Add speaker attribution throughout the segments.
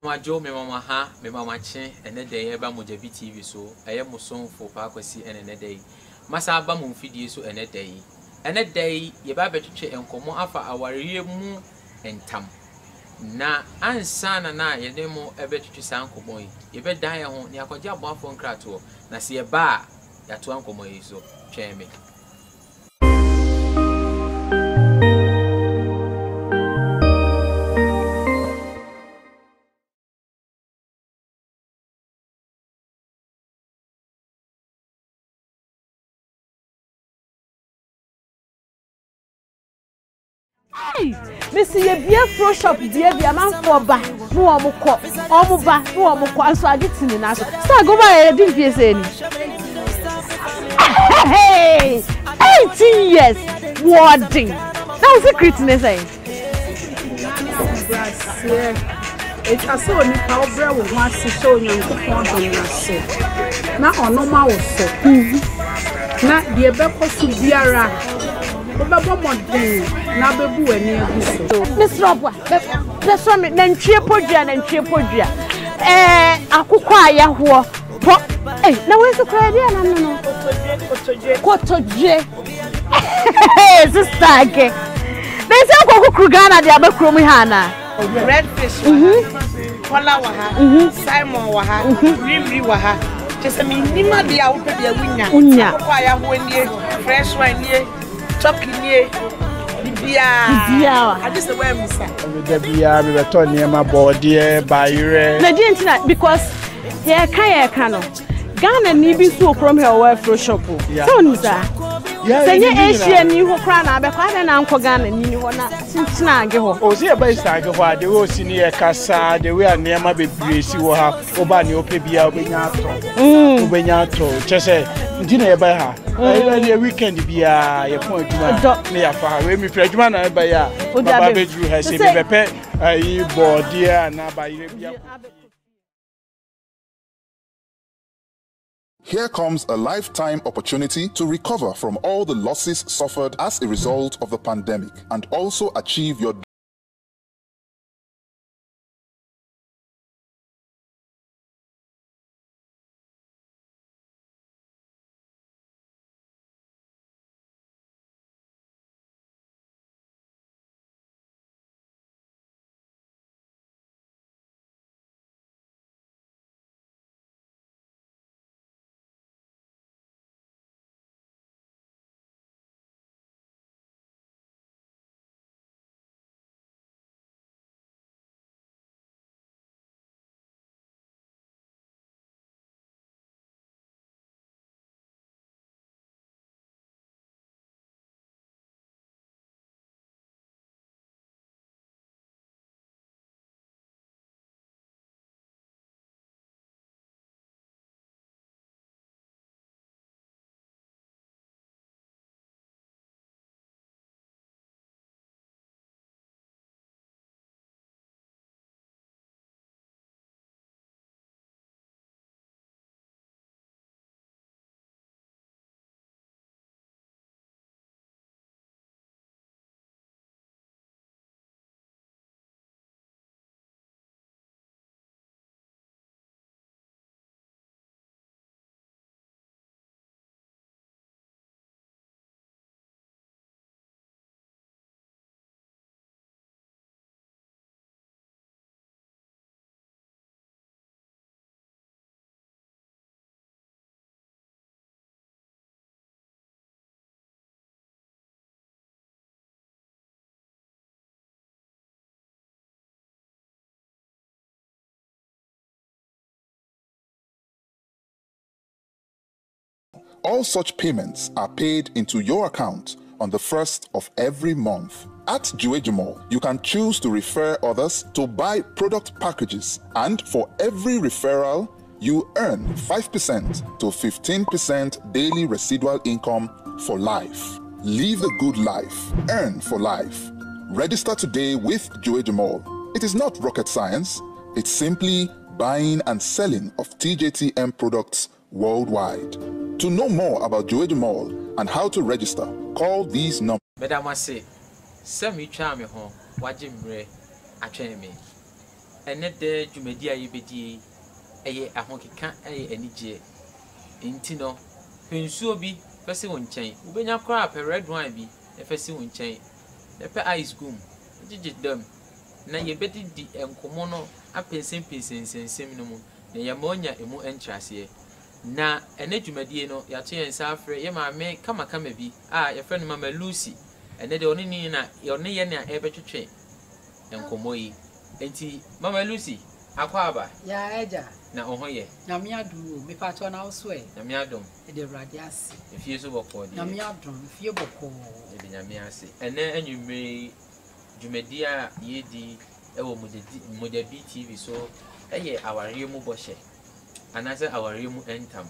Speaker 1: Ma jo me mama ha me mama chen ene dey eba mojabi TV so eye muson fo pa kwasi ene dey masa aba mu mfidie so ene dey ye ba betwetwe enkomo afa awareɛ mu entam na ansana na ye dem ebetwetwe san komo yi ye be dan ye ho ne akɔgye aboafo nkrato na se ye ba ya to ankomo yi so twɛn me.
Speaker 2: Hey, Missy, you be a pro shop, dear, be a man for back. No one will call, almost back, no one will call, so I get in the national. So go by a big piece. Hey, 18 years, warding. That was a criticness, eh?
Speaker 3: It's a so ni power with one show you na ono ma wo so na de be ko su biara obebo modern na bebu ani aguso
Speaker 2: Miss Robwa be so me na ntwie podua akukọ ayaho po na we so kra dia na no kotoje sister ke na se akukuru Ghana dia be krom ha na
Speaker 4: Redfish Kola waha Simon waha Rimri waha just me nima dia wo pe dia wunya ko aya ho nie fresh wine nie chocolate nie bibia I just the way me say
Speaker 5: the bia me beto niema body bayre
Speaker 2: na di ntina because ye kan no Ghana ni bi so from here we fro shop so nusa senye Asia ni ho kra na be kwa na anko Ghana ni ho na tintina age ho
Speaker 5: o se e ba isa age ho ade o si ni e kasa de we anema bebre si wo ha oba ni ope bia obenya ato chese ndina e ba ha e weekend bia ye pon aduma na ya fa we mi fra aduma na e ba ya baba bedru ha se be bepe ayi body na ba ire bia.
Speaker 6: Here comes a lifetime opportunity to recover from all the losses suffered as a result of the pandemic and also achieve your All such payments are paid into your account on the 1st of every month. At Juejimo, you can choose to refer others to buy product packages, and for every referral, you earn 5% to 15% daily residual income for life. Live the good life. Earn for life. Register today with Juejimo. It is not rocket science. It's simply buying and selling of TJTM products worldwide. To know more about Juejimo and how to register, call these numbers.
Speaker 1: Madam, I say, send me charm home. What Jim Ray, I train me. ene de dwumadi a yebedi eye ahokeka eye anigye enti no pensuo bi fese wo nkyɛn ubenya kora pe red wine bi fese wo nkyɛn pe ice gum gigi dam na yebedi di enkomo no apensensensensem no mu na yemonya emu entrase na ene dwumadie no yato yensa afre ye maame kama bi ye friend mama Lucy ene de oni ni na ye na ebetwetwe enkomo yi enti mama Lucy akwaba
Speaker 7: ya eja
Speaker 1: na oho ye
Speaker 7: nyame adum me pato na wo e
Speaker 1: nyame adum
Speaker 7: e de radiasi
Speaker 1: efie so bokọ de
Speaker 7: nyame adum fie bokọ
Speaker 1: e de nyame ase ene anwumre dwumadi a yedi ewo Mojabi TV so eye aware mu boshe anase aware mu entam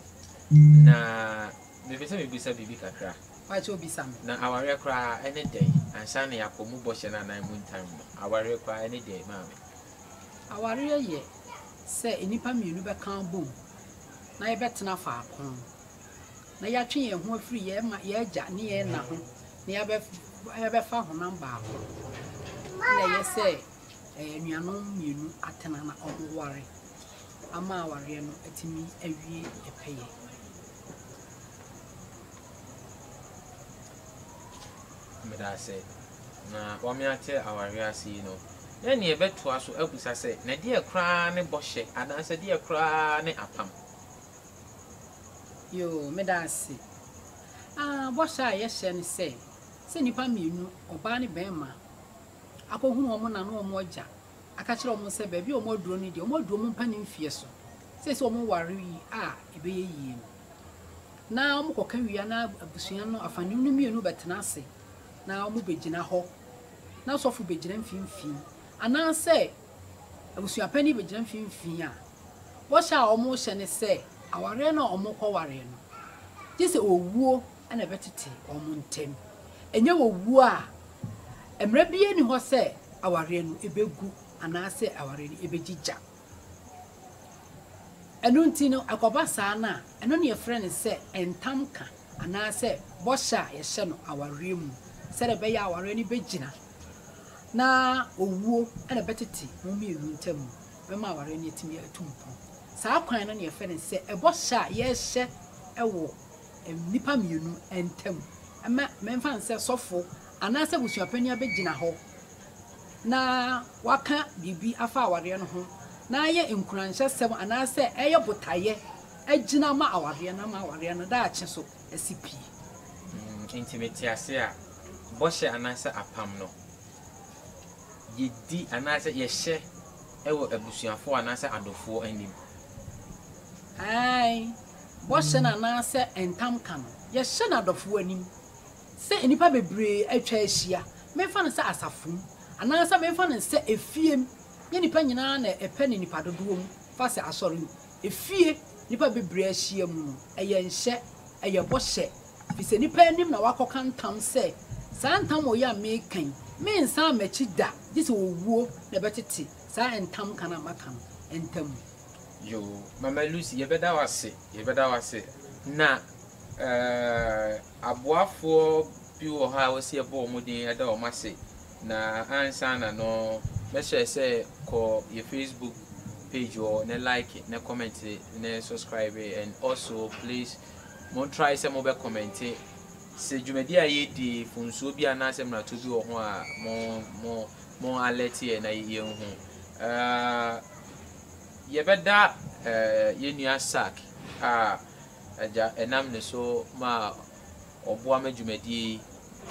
Speaker 1: na mebisa bibi kakra
Speaker 7: wacho bisam
Speaker 1: na aware kra ene dey ansa na yakomu boshe na nan mu entam aware kra ene dey maame
Speaker 7: aware ye se enipa mienu be kan bom na ye betena fa akon na ya twe ye ho afiri ye ma ye agya ne ye na ho na ya be fa ho namba ho na ye se nuanom mienu atena na omware ama aware no atimi awie epeye
Speaker 1: medase na wamiate aware asi no na ne beto aso abusa se na de kra ne boshe adanse de kra ne apam
Speaker 7: yo medase boshe a ye hye ne se nipa mienu oba ne bema akohu omo na no omo agya aka kire omo se ba bi omo aduro ni de omo aduro mo mpa ne mfie so se omo ware yi ebeye yie na omo koka wia na abusua no afani no mienu betena ase na omo begina ho na sofu begina mfimfin ana se abusua pani begina mfimfin wo sha omo hye ne se aware na omo kwaware no dise owuo ana betete omo ntem enye owuo emre bie ni ho se aware no ebegu anase aware no ebegija enu ntino akoba saa na eno ne friend se entamka anase bosha ye hye no aware mu se de be ya aware ni begina na owuo ena betete mo mienu ntam be ma aware ni etimi atumpo saa kwan no ne friend se ebosha ye hye ewo nipa mienu entam ama memfa nse sofo anase busuapani abegina ho na waka bibi afa aware no ho na ye enkuranhye sem anase eye botaye agina ma aware na ma aware no da ache so asipi
Speaker 1: intimate ase a boshe anase apam no yedi anase ye hye ewo abusuafo anase adofo anim
Speaker 7: ai boshe na anase entam kan ye hye na adofo anim se enipa bebre atwa ahia mefa no se asafum anasa mefa no se efiem ye nipa nyina na epe ne nipa dodo mu fa se asori efie nipa bebre ahia mu no eye nhye eye boshe fi se nipa anim na wakoka ntam se sa ntam o ya mekan me nsa machi da dise owuo na betete sa entam kana makan entam
Speaker 1: yo mama Lucy yebeda wase na aboafo bi wo ha wo se ebo omodin eda o mase na ansa na no me share say ko your Facebook page or na like na comment na subscribe and also please mo try say mo be comment se dwumadi a yedi funsuo bi anasem na to bi wo ho a mo alert ye na ye hu yebeda yenua sack aja enam ne so ma oboa madwumadi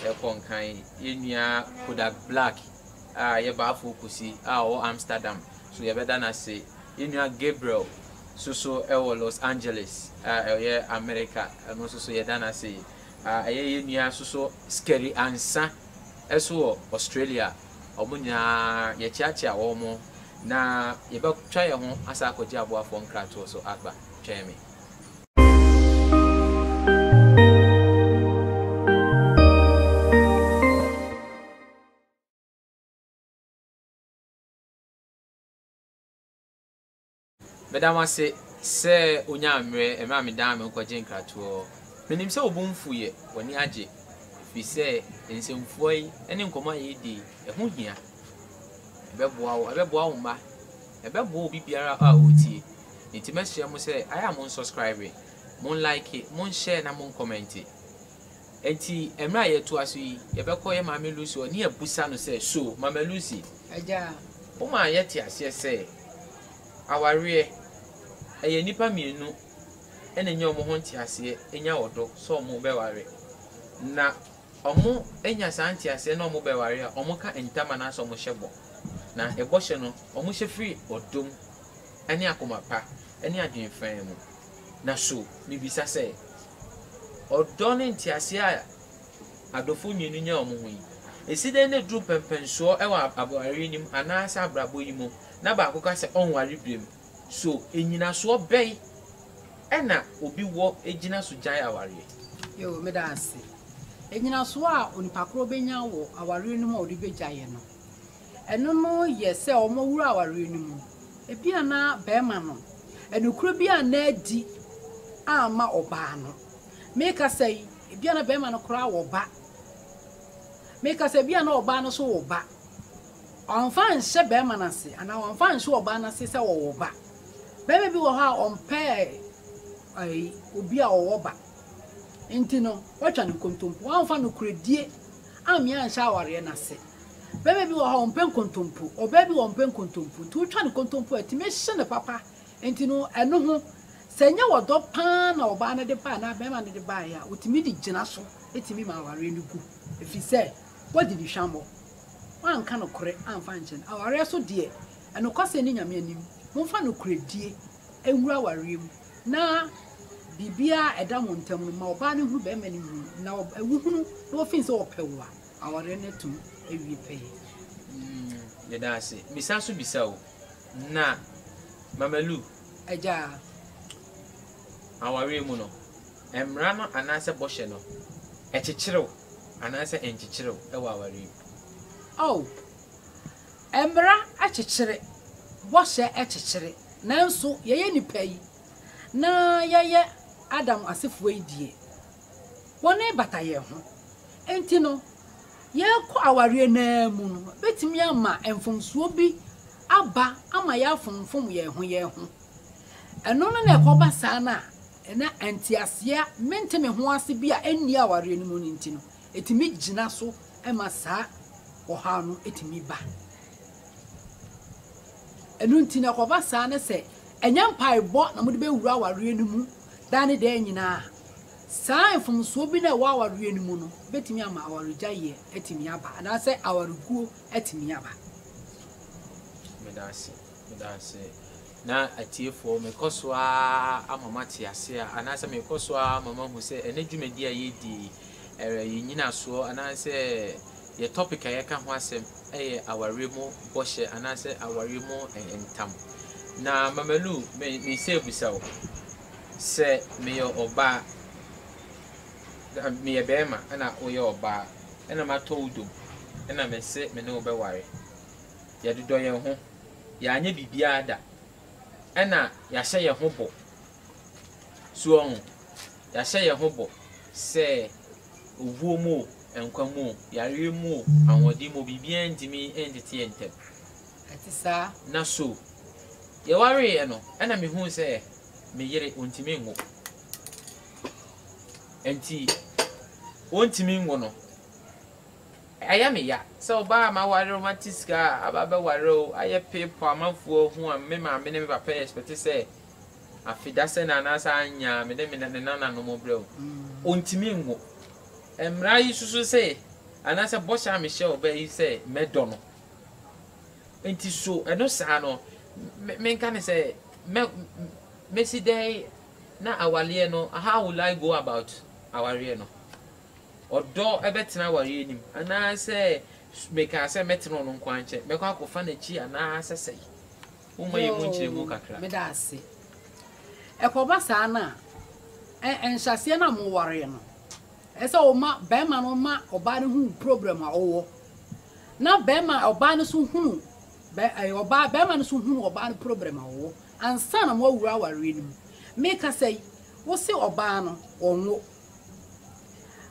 Speaker 1: e konkan yenua Kodak Black ye ba afo kusi o Amsterdam so yebeda na se yenua Gabriel so e wo Los Angeles ye America no so ye dana se yenua so Scary Ansa eso Australia omunya ye chiachia wo mo na yeba twa ye ho asa akogye aboafo nkrato so agba tweme Madam se onya amre e ma me dan me nkogye nkrato menim se obumfu ye woni age fi se ensemfuo yi ene nkoma ye di e ho hia ebeboa wo ma ebe bo obi biara a otie nti me share mo say aya mo subscribe mo like mo share na mo comment enti emra ye to aso yi ye be ko ye Mama Lucy oni abusa no say so Mama Lucy
Speaker 7: aja
Speaker 1: o ma ye ti ase say aware eye nipa mienu ene nye omo ho nti ase enya odo so omo be ware na omo enya santi ase na omo be ware a omo ka entama na so omo hyebo na eboshe no omo hye free odom ene akomapa ene adwenfan mu na so mibisa say odo ne nti ase a adofo nyenu nya omo ho yi eside ne dru pempenso e wa abaware nim anasa abrabo yi mu na ba akoko se onware brem so enyina so obey ena obi wo ejina so jan aware
Speaker 7: yo me da ase enyina so a onipakro benya wo aware nim a odi bejaye no eno no ye se omo wura aware nim ebia na bema no enukuro bia na adi ama oba no make say ebia na bema no kura wo ba make say bia na oba no so wo ba onfa nse bema na se ana onfa nse oba na se wo ba bema bi wo ha onpe ai obi a wo ba enti no watwa ne kontompo onfa no kuredie amia nse aware na se bema bi wo ha onpe kontompo oba bi wo onpe kontompo tu twa ne kontompo atime hye ne papa enti no eno ho senya wodo pa na oba na de pa na bema na de ba ya otimi di gina so etimi ma aware no gu efi se wodi di hwambo wan ka no kore amfa nchen aware so de eno kwase ni nyame anim momfa no kuredie enwura aware mu na bibia eda montam no ma oba ne hu bema ne hu na ewuhunu na ofin se opewa aware ne tum ewie peye
Speaker 1: ye da se bisa so bisa o na Mama Lu
Speaker 7: aja
Speaker 1: aware mu no emra no anase boshe no echichirew anase enchichirew e wa aware
Speaker 7: oh emra achichire boshe echichire nanso yeye nipa yi na yeye Adam asefo idie woni bataye ho enti no ye ko aware na mu no betimi ama emfomsuo bi aba ama ya fomfom ye ho eno no na ekoba saa na ena antiasia menteme ho ase bi a enni aware ni mu nti no etimi gina so ema saa oha no etimi ba enu nti na ekoba saa na se enya mpaebo na mo de be wura aware ni mu dane de nyina saa efomsuo bi na wa aware ni mu no betimi ama aware gyaye etimi aba na se aware guo etimi aba
Speaker 1: medase na atiefo mekoso a amama tiase a anase mekoso a mama hu se ene dwumadi a yedi yinyina so anase ye topic a yeka ho asem aware mu boshe anase aware mu entam na Mama Lu me se busawo se me yo oba me ye bema ana oye oba ena mato udum ena me se me ne obeware ye dodo ye ho ya anya bibia da ena ya hye ye ho bo so on ya hye ye ho bo se ovuo mu enkwa mu yare mu awodi mu bibia ndimi enditi entem
Speaker 7: atisa
Speaker 1: na so ye ware ye no ena me hu se me yere ontimi ngo enti ontimi ngo no aya me ya so ba ma ware romantiska ababe ware aye people amanfo hu am me ma me ne me papa expect say afida se na na sa anya me de me na no mo bre ontimi ngo emra yi susu se anase bosha me she oba yi se medo no enti so eno sa no me kan say me si day na awale no how will I go about aware no odo ebetena aware nim ana say make say metno no nkwanche me kwa kofa na chi ana sesei umma ye munchire mu kakra
Speaker 7: me da ase ekoba saa na enhyase na mo ware no ese o ma be ma no ma oba ne hu problem a owo na be ma oba ne so hu be oba be ma ne so hu oba ne problem a owo ansa na mo wura aware nim make say wo se oba no onwo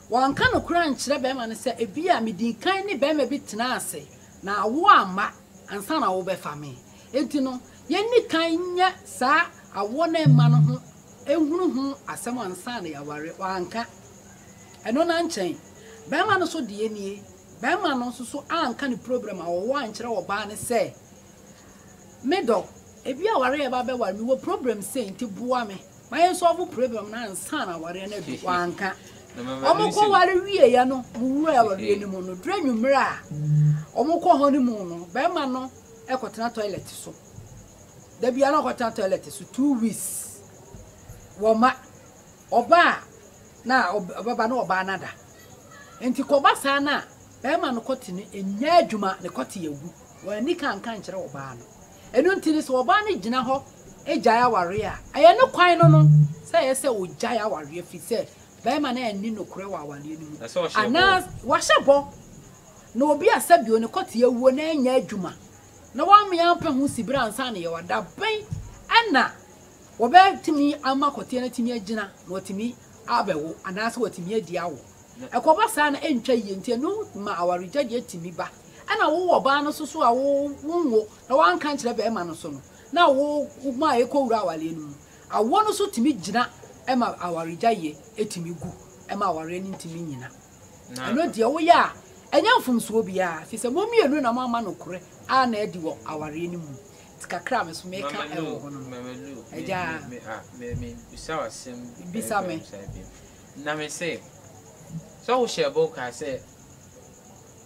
Speaker 7: wan kan no kura nkyere be ma ne se ebia medinkan ne be ma bi tena ase na awo ama ansa na wo be fa me enti no Yenni kanya sa awona ma no ho ehunu ho asem ansa na yaware wanka eno na nchen be ma no so de nie be ma no so anka ni problem awo wan kire wo ba ne se medo ebi aware e ba be war mi wo problem say nti bua me my solve problem na ansa na aware na bi wanka omukọ ware wie ya no muwura ya ware ni mu no drenwumra a omukọ ho ni mu no be ma no ekotena toilet so da bia na ekotena toilet so 2 weeks woma oba na obaba na oba nada enti koba sa na be ma no kotini enya adwuma ne kote yagu wani kan kire oba no enu ntini so oba na gina ho ejaya ware a aye ne kwan no say ye say ojaya ware fi say be ma na eni no kure wa wale ni mu ana wa shebo na obi asabio ne kote yawu na enya adwuma na wa me ampa hu sibira ansa na ye wada ben ana wobetimi amakote na timi agina na otimi abewo anase watimi adi awo ekoba sa na entwa yie no ma awarija de timi ba ana wo ba no so a wo wonwo na wanka nkire be ma no so no na wo ma ekowura awale no awo no so timi gina e ma awarija ye etimi gu e ma aware ni timi nyina eno de wo ya enya mfumso bia fi se momienu na mama no kore a na edi wo aware ni mu kakra me so meka e wo hono eja me bisawa sem bisame na me say so wo share ka say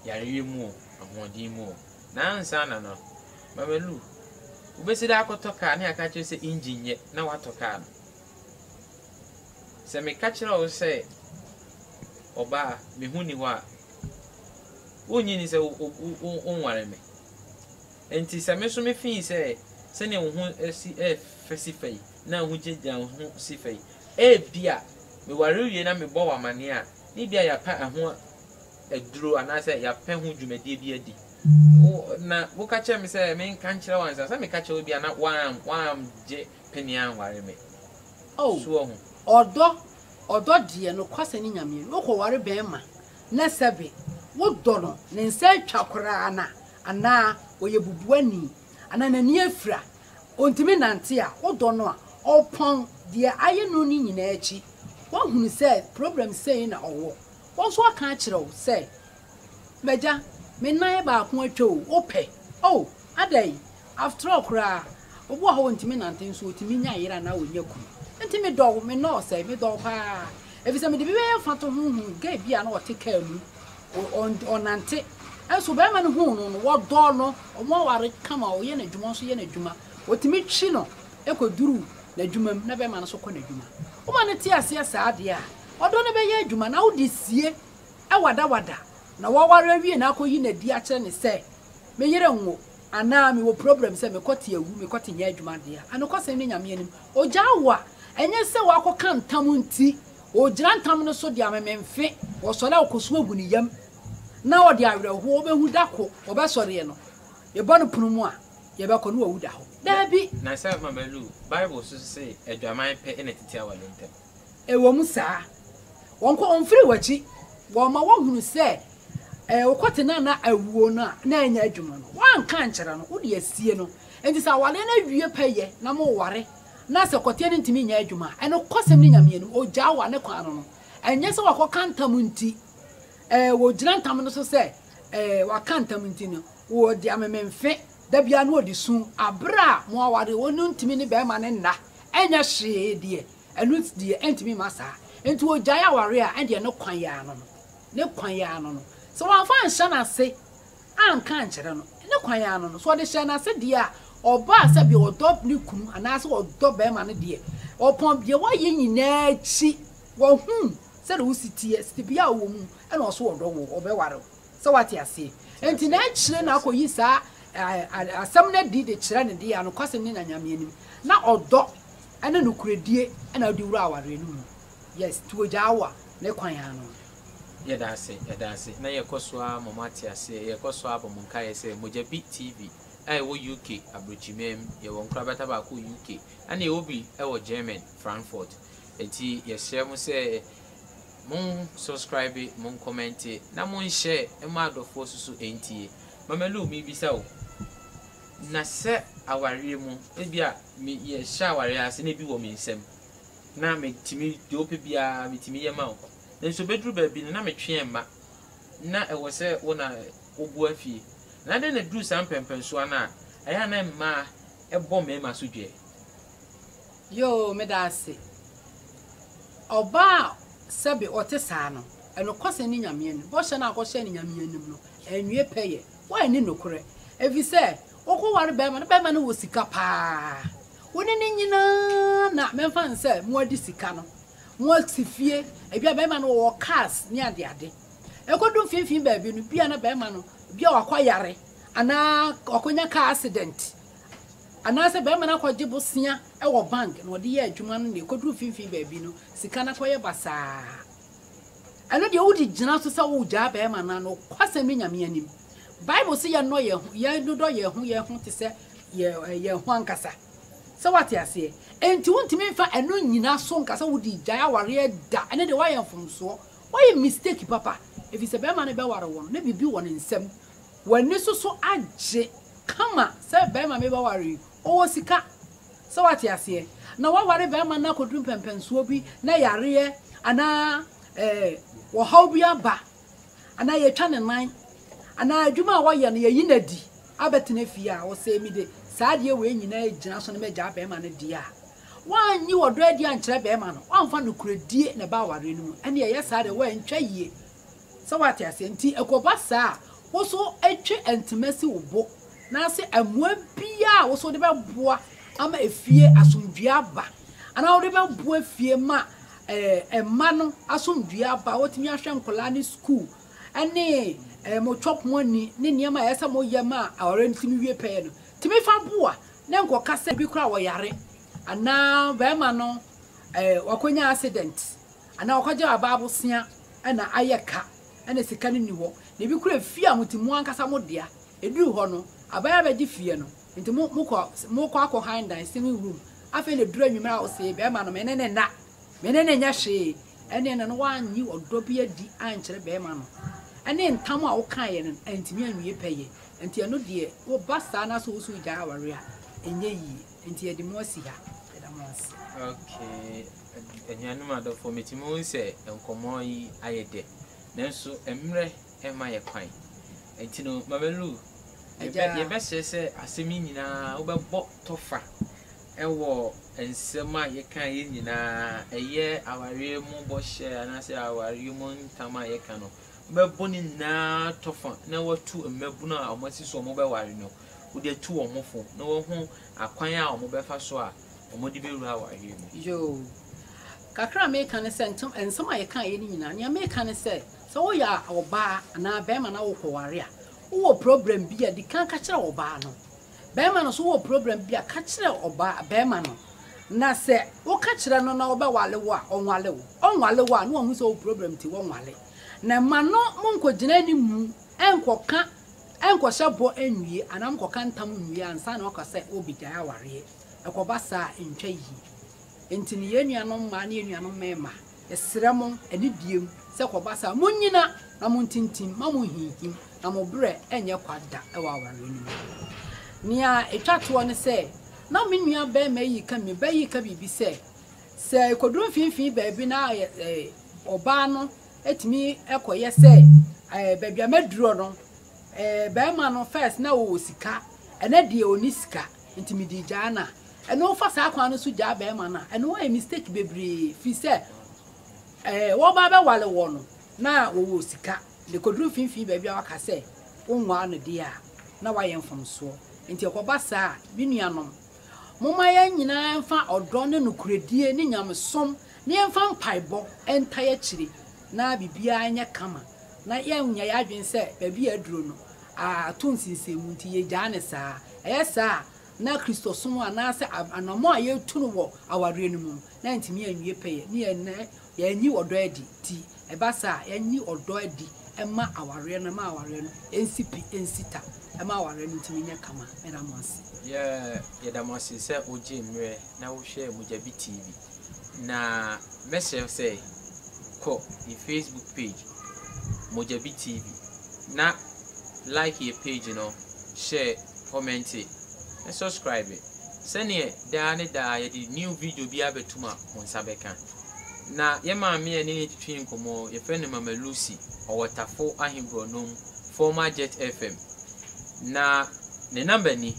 Speaker 7: yare mu ahodi mu na ansa na no mamelu ubesi da akotoka na aka che say engine ye na watoka no se me ka kira wo say oba me huni wa onyi ni say onware me enti se me so me fin say se ne wo esi fesifai na ho jeja ho sifai bia me ware wie na me bo wa mane a ni bia ya pa ho aduro anase ya pa ho dwumade bi adi na wo ka che me say me kan kire wan say me ka che bia na wan je penia ware me so ho odo die no kwase ni nyame wo ko ware be ma na sebe wo do no ne nsa twakora ana oye bubuani ana nani afra ontimi nante a wodo no a opon de aye no ni nyina achi won hunu say problem say na owo won so aka akire say meja me nan ba ko atwo ope adai after all kra obo ha ontimi nante nso otimi nya yira na onyaku ntimi do me no say me do pa efisa me de bi be fa to hu ga bia na wote ka mu onante eso be ma no hu no wodo no omo ware kama o ye na dwuma so ye na dwuma otimi twi no ekoduru na dwuma na be ma no so ko na dwuma o ma ne ti ase asa ade a odo ne be ye dwuma na wodi sie e wada na wo ware wie na akoyi na di a kire ne se me yere nwo ana me wo problem se me kote awu me kote nya dwuma de a ano kose ne nyame anim oja wa enye se wa akoka ntam nti o gira ntam no so de amememfe wo so la okoso agu ni yam na odi awerho obehu dako obesore no ye bonu punumu a ye be kono wawu da ho dabi na say mamelu bible so say adwaman pe ene titi awale ntem ewo mu saa wonko onfiri wachi wo ma wo hunu say okote na awuo na anya adwuma no wan kan kire no odi asie no enti sa wale na wie peye na mo ware na se kote ne ntimi nya adwuma eno kosem ni nyame no oja wa ne kwan no enye se wakoka ntam nti wo gira ntam no so say waka ntam nti no wo di amememfe da bia no odi sun abra mo aware wonu ntimi ne be ma ne nna enya hye de enu de entimi masa enti wo jaya ware a ende no kwan ya no so wan fa nsha na se an kan kire no ne kwan ya no so de hye na se de a oba se bi odo ni kunu anase odo be ma ne de opon bia wa ye nyina chi wo se de usitie stibia wo mu e na so odo wo obeware se wati ase enti na kire na akoyi sa asam na di de kire ne de ya no kwase ne na nyame anim na odo ene no kuredie e na odi wura aware no mu yes tuoja awa ne kwan ya no ye da ase na ye kosoa momati ase ye kosoa bomunka ye se Mojabi TV wo UK abrochimem ye won krabata ba ko UK ana ye obi wo German Frankfurt enti ye share mo se mon subscribe mon comment na mon share e ma adofo susu enti mamelu mi bisa o
Speaker 1: na se aware mu ebia me ye sha aware ase na bi wo me nsem na me timi de ope bia me timi ye ma wo nso bedru ba bi na me twe emma na e wo se wo na obu afie na de na dru sam pempenso ana aya na emma e bo me ma so dwe
Speaker 7: yo me da ase oba sabi otesa no eno kwase ni nyame ni bo hye na akɔhye ni nyame anim no enwie peye wa ni nokore evi se okoware be ma no wo sika pa woni ni nyina na memfa nse mo adi sika no mo atifie ebia be ma no wo cars ni ade ekodum finfin ba bi no bia na be ma no bia wakwayare ana okonya car accident ana se be ma na kwaje bosia e wo bank na ode ye adwuma no ne ekodum finfin ba bi no sika na koye basa eno de wodi gina so se wo gya be ma na no kwase me nyame anim Bible say no ye dodo ye ho te se ye ho ankasa se wate ase enti wontimi mfa eno nyina so ankasa wodi gya aware da ene de waye mfomso waye mistake papa efi se be ma ne be ware won na bibi won nsem wani so age kama se be ma me be ware o sika se wate ase na waware be ma na kodum pempenso bi na yare ana wo haw bi aba ana ye twa ne nan ana adwuma wa ye no ye yinadi abetene fie a wo se mi de saade we nyina agina so ne meja be ma no dia wanyi wodo adi ankyere be ma no wanfa no kuradie ne ba ware no mu ene ye saade wa ntwa yie so wate ase nti ekoba saa wo so etwe entimasi wo na se amua bia wo so de be boa ama efie asomdua ba ana wo de be boa fie ma emma no asomdua ba wotimi ahwe nkola ni school ene mo chop money ne niam a yesa mo yema awore ntimi wie pɛ no timi fa boa ne nko kasa bi kura wo yare ana ba ma no wakonya accident ana wakɔgye ababo sia ana ayeka ana sika ne ni ho ne bi kura fie a mutimu ankasa mo dia eduru ho no abaya ba di fie no nti mo kɔ akɔ handan simi room afa le duru anwumra wo se ba ma no menene nya hwe ene no wanyi odo bi adi ankyere ba ma no ene ntam a wo kan ye no antimi anwie peye enti eno de wo basa na so so gya aware a enye yi enti edi mo si ha eda mo si
Speaker 1: okay enyanu ma do for metimo nse enkomo yi ayede nanso emre ema ye kwan enti no mamelu ye be se asemi nyina wo be bo tofa ewo ensema ye kan ye nyina eye aware mu bo hye anase aware mu ntama ye kan no be boni na tofa na watu emabuna amasi so mo be ware no wo de tu omofo na wo hu akwan a mo be fa so a mo de be ru aware mu
Speaker 7: yo kakra me kan se ntom ensema ye kan ye nyina ne me kan se so wo ya oba na be ma na wo kware a wo problem bi a di kan ka kire oba no be ma no so wo problem bi a ka kire oba be ma no na se wo ka kire no na wo be wale wo a onwale wo a no hu so problem ti wo nwale na ma no monko gina ni mu enkoka enkohyebo enwie anam koka ntam nwie ansa na okase obigya aware ekoba sa entwa yi enti ne yenuanom ma ne yenuanom mema esremo eni diem se koba sa munyina na muntintim ma muhinhim na mo bre enye kwada ewa aware ni nia etwato ne se na menua ba ma yi ka me ba yi ka bibi se kodun finfin ba bi na oba no etimi ekoye se babia maduro no ba ma no first na wo sika ene de oni sika ntimi di jana ene wo fa sa akwan no so ja ba ma na ene wo mistake bebre fi se wo ba ba wale wo no na wo sika de kodru finfin babia waka se wonwa no de a na waye mfomso nti ekoba sa binuanom moma ya nyina mfa odo ne nukuredie ne nyamsom ne mfa mpaibo entaye chiri na bibia anya kama na ya nya ya adwen se babi aduro no a tonsinsemu nti ye gya ne saa esa na Kristo som ana se anamo a ye tu no wo aware no mu na ntimi anwie peye ne ya nyi odo adi ti eba sa ya nyi odo adi ema aware no ma aware no ensipi ensita ema aware no ntimi nya kama era mos
Speaker 1: ye da mos se oje mre na wo hwe Mojabi TV na message say ko the Facebook page Mojabi TV na like your page, you know, share, comment it, and subscribe it. Send it down the new video be able to ma on Sabeka. Na ye ma me any twin komo ye friend Mama Lucy or Watafo Ahibro nom former Jet FM. Na the number ni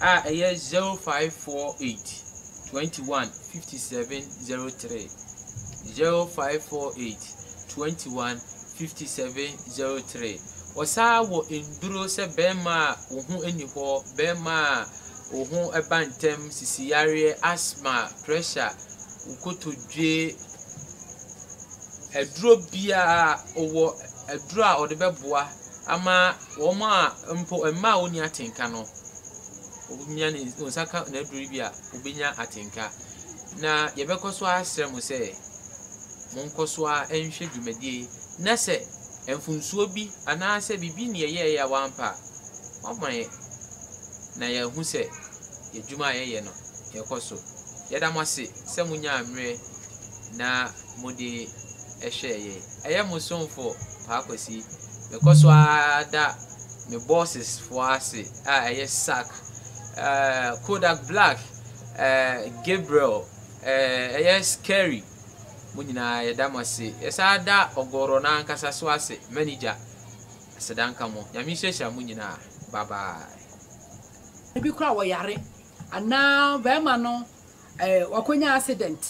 Speaker 1: a 0548 21 5703 0548 21 5703. Osa wo enduro se bema ohun eni ho bema ohun ebantem sisiyare asthma pressure ukotodwe eduro bia owo eduro a ode beboa ama wo ma mpo emma oni atenka no obunya ne osaka na eduro bia obenya atenka na yebekoso asrem se monkoso a enhwe dwumadie na se enfunsuo bi anaase bibi ne ye ya wampa oman na ye hu se yedwuma ye no yekoso yedamase se munya amre na mode ehwe ye musonfo paakwasi bekoso ada me bosses for ase a sack Kodak Black Gabriel scary munyina yedamase yesada ogoro na ankasa so ase manager asedanka mo nyame hyehyɛ munyina bye bye
Speaker 7: ebi kura wo yare ana bema no wakonya accident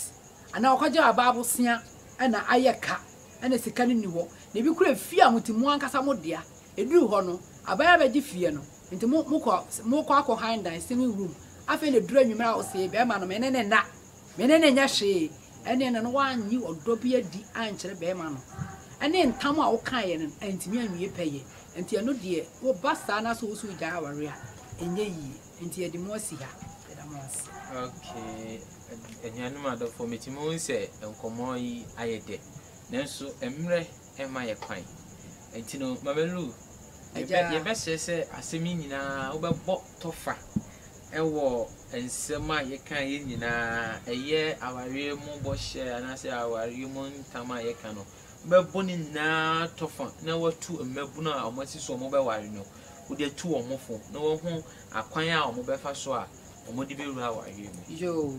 Speaker 7: ana wakɔgye ababo sia na ayeka na sika ni wo na ebi kura fie amutimu ankasa modea eduru hɔ no abaya bɛgye fie no nti mukɔ akɔ handan sini room afa na duru anwumra wo se bema no menene nya hwe ene no wanyi odo bi adi ankyere bema no ene ntam a wo kan ye no antimi anwie pɛye nti eno de wo basa na so so gya aware a enye yi nti edi mo si ha eda mo si
Speaker 1: okay enyanum adofo metimo nse enkomo yi ayede nanso emre ema ye kwan nti no mamelu ye be se asemi nyina wo be bo tofa ewo ensema ye kan ye nyina eye aware mu bo hye anase aware mu ntama ye kan no be boni na tofa na watu emabunu a omasi so mo be ware no wo de tu omofo na wo hu akwan a omo be fa so a omo de be ru aware mu
Speaker 7: yo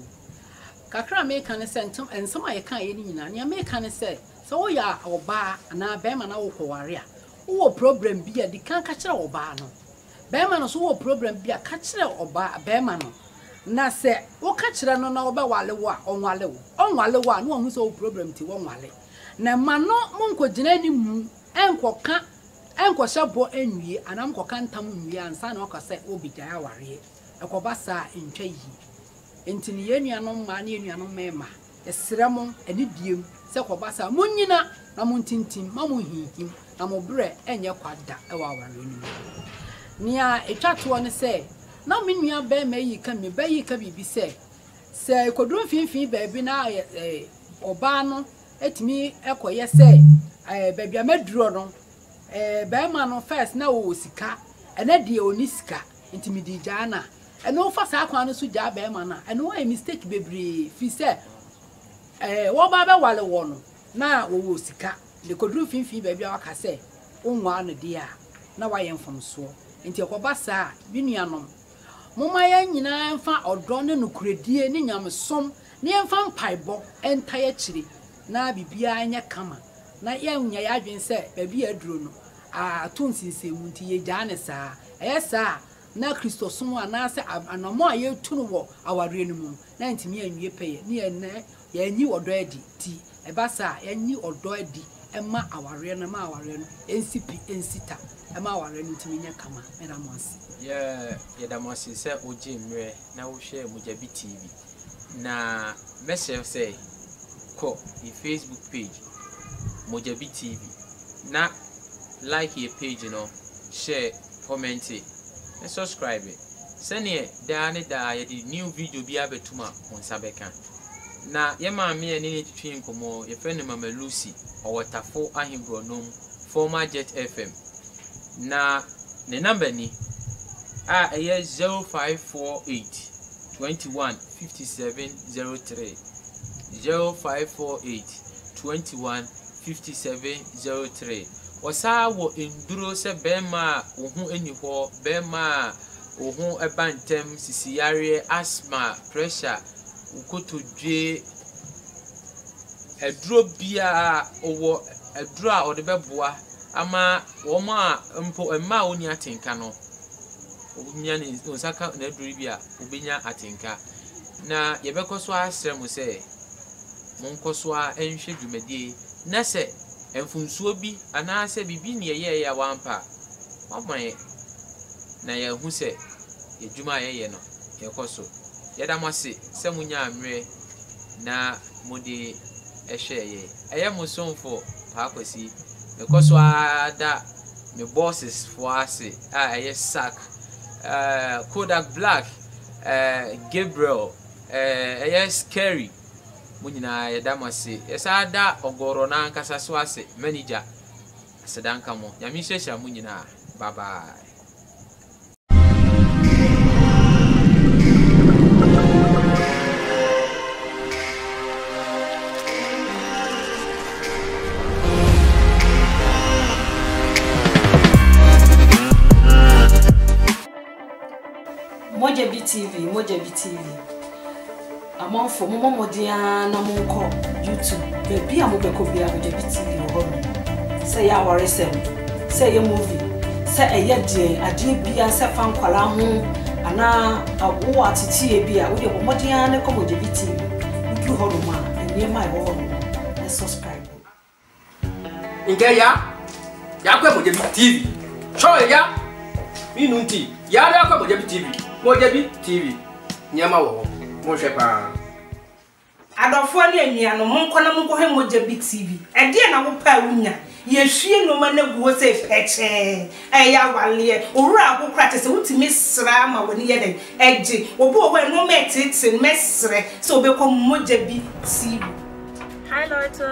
Speaker 7: kakra me kan se ensema ye kan ye nyina ne me kan se so wo ya oba na be ma na wo kware a wo problem bi a di kan ka kire oba no be ma no so wo problem bi a ka kire oba be ma no na se wo ka kire no na wo be wale wo a onwale wo a no hu so problem ti wo nwale na ma no monkogina ni mu enkoka enkohyebo enwie anam koka ntam nwie ansa na okase obigya aware ekoba sa ntwa yi entini yenuanom ma na yenuanom mema esremo ani diem se koba sa munyina na muntintim ma mu hihim na mo bre enye kwada ewa aware ni nia etwato ne se na menua be mayi ka me bayi ka bibi se kodro finfin ba bi na oba no etimi ekoye se baby amaduro no be ma no first na wo sika ena de oni sika ntimi di jana eno fa sa akwan no so ja be ma na eno wa mistake bebre fi se wo ba be wale wo no na wo sika le kodru finfin baby aka se onwa no dia na wa ye mfomso nti ekoba sa binuanom moma ya nyina mfa odo ne nukuredie ne nyamsom ne mfa mpaibo entaye chire na bibia anya kama na ya nya ya adwen se baby aduro no a tonsinse munti ye jane sa esa na Kristo som anase anamo aye tunu wo aware no mu na ntimi anwie peye ne ya nyi odo adi ti eba sa ya nyi odo adi ema aware no ma aware no ensipi ensita ema aware no ntimi nya kama edamosi
Speaker 1: yedamosi se oje mre na wo hwe Mojabi TV na message say ko the Facebook page Mojabi TV na like your page, you know, share, comment it, and subscribe it. Send it down the new video be able to ma on Sabeka. Na ye ma me any twin komo your friend Mama Lucy or Watafo Ahibro nom former Jet FM. Na the number ni 0548 21 5703 0548 21 5703. Osa wo enduro se bema ohu eni ho bema oho ebantem sisiyare asthma pressure ukotodwe eduro bia owo eduro a odebeboa ama woma mpo emma oni atenka no obinya ne onsaka na eduro bia obinya atenka na yebekoso asrem se monkoso a enhwe dwumadie na se emfunsuo bi anaase bibi ne ye ya wampa wamaye na ye hu se edwuma ye no yekoso yedamase se munya amre na modi ehweye eye musonfo paakwasi yekoso ada me bosses for ase eye sack Kodak Black Gabriel eye scary munyina yedamase yesada ogoro na nkasa so ase manager asedanka mo nyamishesha munyina bye bye.
Speaker 8: Moja BTV. Among for Momodia na monko YouTube. Baby amobeko bia Moja BTV ho. Say ya worry say ya movie. Say a yedie ade bia say fan kwala ho ana awo atiti bia wo de Momodia na ko Moja BTV. Udu ho no ma enie mai ho no. Let's subscribe.
Speaker 9: Inge ya kwa Moja BTV. Show ya minunti ya kwa Moja BTV. Moja BTV nyama wo mo hwe pa
Speaker 4: adofo ne anuano monko na monko he Moja BTV e de na wo pa wunya ye hwie no ma na guo se feche ya wale owura akokra te se wutimi sra ma woni ye den eje obo wo no metete mesre so obekọ Moja BTV.
Speaker 10: Hi Leute,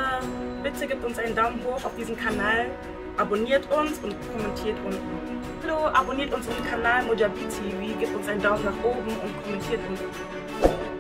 Speaker 10: bitte gebt uns einen Daumen hoch auf diesen Kanal, abonniert uns und kommentiert unten. Hallo, abonniert unseren Kanal Moja BTV, gebt uns einen Daumen nach oben und kommentiert unten.